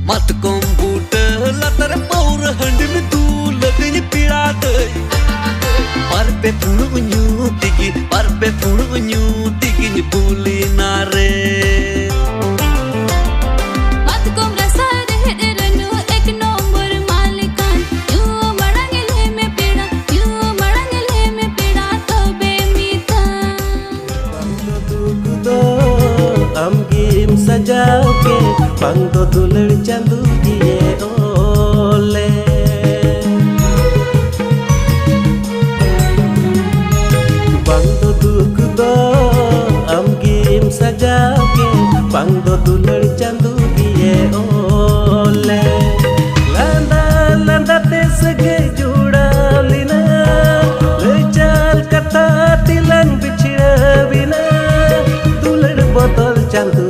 Matkom buta latar paur handi me tu ladini pida dai parpe punu nyu tigi ni buli nare Matkom rasa reh ranu ek number malikan yu marangile me pida to be mita do amgim sajao ke bang do dular chandu diye ole bang do duk do amgim sajao ke bang do dular chandu diye ole landa landa te sage juda lina lechal katha tilang bichira bina dular botol chandu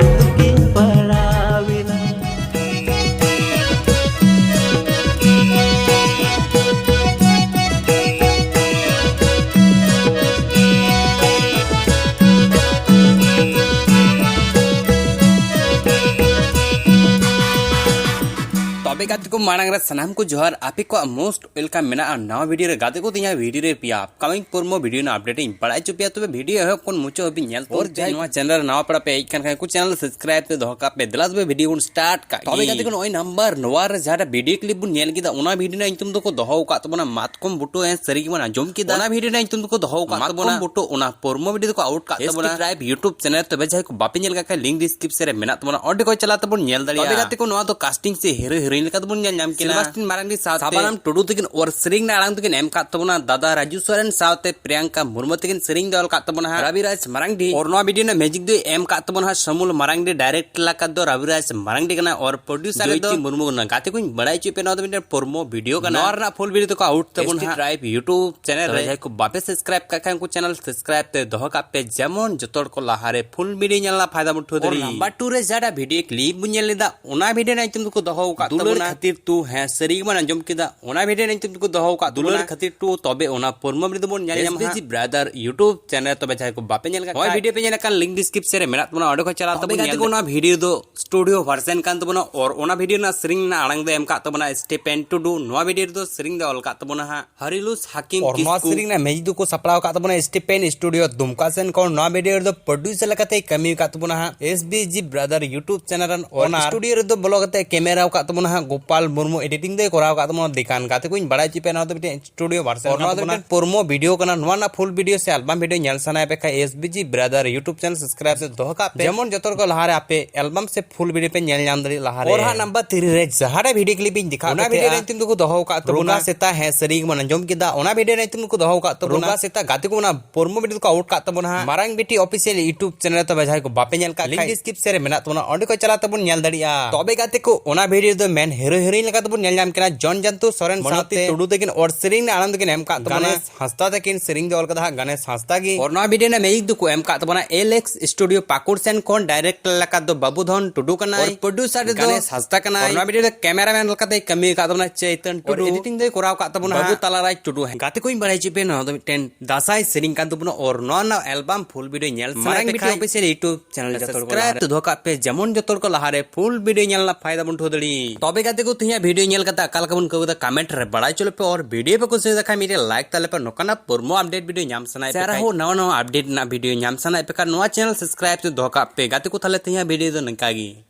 तबे गाते को मांग सामान को जोहार आपे को most welcome मेना नवा वीडियो रे गाते को तिया वीडियो रे पिया कमिंग परमो वीडियो ना अपडेट इन बड़ाई चुपिया तबे वीडियो है कोन मुचो अभी नेल और जाय नवा चैनल नवा पड़ा पे एक खान को चैनल सब्सक्राइब ते दोका पे दिला तबे वीडियो को स्टार्ट का तबे गाते को नय नंबर नवा रे जाडा वीडियो क्लिप बुन नेल किदा ओना वीडियो ना इंतुम को दोहो का तबना मातकम बुटो है सरी की बना जोम किदा ओना वीडियो ना इंतुम को दोहो का तबना बुटो ओना परमो वीडियो को आउट का तबना सब्सक्राइब YouTube चैनल तबे जाय को बापे नेल का लिंक डिस्क्रिप्शन रे मेना तबना ऑडियो को चला तबन नेल दरिया तबे गाते को नवा तो कास्टिंग से हीरो हीरोइन का तबन नेल नाम सेबास्टिन मारांडी साबानाम टुडू तकिन और सरिंग ना आड़ांग तकिन एम कातबना दादा राजू सोरेन सावते प्रियंका मुर्मू तकिन सरिंग दल कातबना रविराज मारांडी और नवा वीडियो ना मैजिक दो एम कातबना समूल मारांडी डायरेक्ट लाका दो रविराज मारांडी कना और प्रोड्यूसर दो मुर्मू ना गाते को बड़ाई चुपे ना दो परमो वीडियो कना और ना फुल वीडियो तो का आउट तबन ड्राइव YouTube चैनल रे को बापे सब्सक्राइब का को चैनल सब्सक्राइब ते दोह का पे जेमन जतोड़ को लाहारे फुल वीडियो नेलना फायदा मुठो दरी नंबर 2 रे जाडा वीडियो क्लिप बुन नेलेदा ओना वीडियो ना तुम को दोह का तबना खातिर तू है सरी मन अंजम किदा ओना वीडियो नहीं तुमको दोहो का दुलर खातिर टू तबे ओना परमो वीडियो बोन नेल जाम जी ब्रदर YouTube चैनल तबे जाय को बापे नेल का ओय वीडियो पे नेल का लिंक डिस्क्रिप्शन रे मेना तबना ऑडियो को चला तबे गाते को ना वीडियो दो स्टूडियो वर्जन कान तबना और ओना वीडियो ना सरिंग ना आड़ंग दे एम का तबना स्टेपेन टू डू नोवा वीडियो दो सरिंग दे ऑल का तबना हा हरिलुस हाकिम किस नोवा सरिंग ना मेज दो को सप्लाव का तबना स्टेपेन स्टूडियो दुमका सेन को नोवा वीडियो दो प्रोड्यूसर लकते कमी का तबना हा SBG ब्रदर YouTube चैनल और स्टूडियो रे दो ब्लॉग ते कैमरा का तबना हा गोपाल मुर्मू एडिटिंग दे कोराव का तबना दिखान गाते को बड़ा चिपे ना तो स्टूडियो वर्जन और ना परमो वीडियो कना नवा ना फुल वीडियो से एल्बम वीडियो नेल सना पे का SBG brother YouTube channel subscribe से दोह का पे जेमन जतोर को लहारे आपे एल्बम से फुल वीडियो पे नेल नाम दरी लहारे और हा नंबर 3 रे जहाडा वीडियो क्लिप इन दिखा ना वीडियो रे तुम को दोह का तो रोगा सेता है सरी मन जम किदा ओना वीडियो रे तुम को दोह का तो रोगा सेता गाते को ना परमो वीडियो को आउट का तो बना मारंग बेटी ऑफिशियल YouTube चैनल तो बजाय को बापे नेल का लिंक डिस्क्रिप्शन रे मेना तो ना ऑडियो को चला तबन नेल दरिया तबे गाते को ओना वीडियो दो मेन हीरो हीरोइन लगा तबन नेल नाम केना जॉन जंतु सोरेन साथे टुडू तकिन और सरिंग ना आनंद तकिन एम का तबना हंसता तकिन सरिंग दे ऑल कदा गणेश हंसता की और नवा वीडियो ना मेजिक दो को एम का तबना LX स्टूडियो पाकुड़ सेन कोन डायरेक्ट लका दो बाबूधन टुडू कना और प्रोड्यूसर दो गणेश हंसता कना और नवा वीडियो दो कैमरामैन लका कमी का तबना चैतन टुडू एडिटिंग दे कोराव का तबना बाबू तालाराज टुडू है गाते कोई बड़ाई चिपे ना तो टेन दासाई सरिंग का तबना और नवा ना एल्बम फुल वीडियो नेल मारंग वीडियो ऑफिशियल YouTube चैनल जतोर को सब्सक्राइब दो का पे जमन जतोर को लहारे फुल वीडियो नेल ना फायदा बन ठोदड़ी तबे गाते को तिया वीडियो नेल कता काल कबन को कमेंट रे बड़ाई चलो पे और वीडियो पे कुछ देखा मेरे लाइक ताले पे नोकना परमो अपडेट वीडियो नाम सनाय पे सारा हो नवा अपडेट ना वीडियो नाम सनाय पे का नवा चैनल सब्सक्राइब से धोका पे गाते को थाले तिया वीडियो दो नकागी।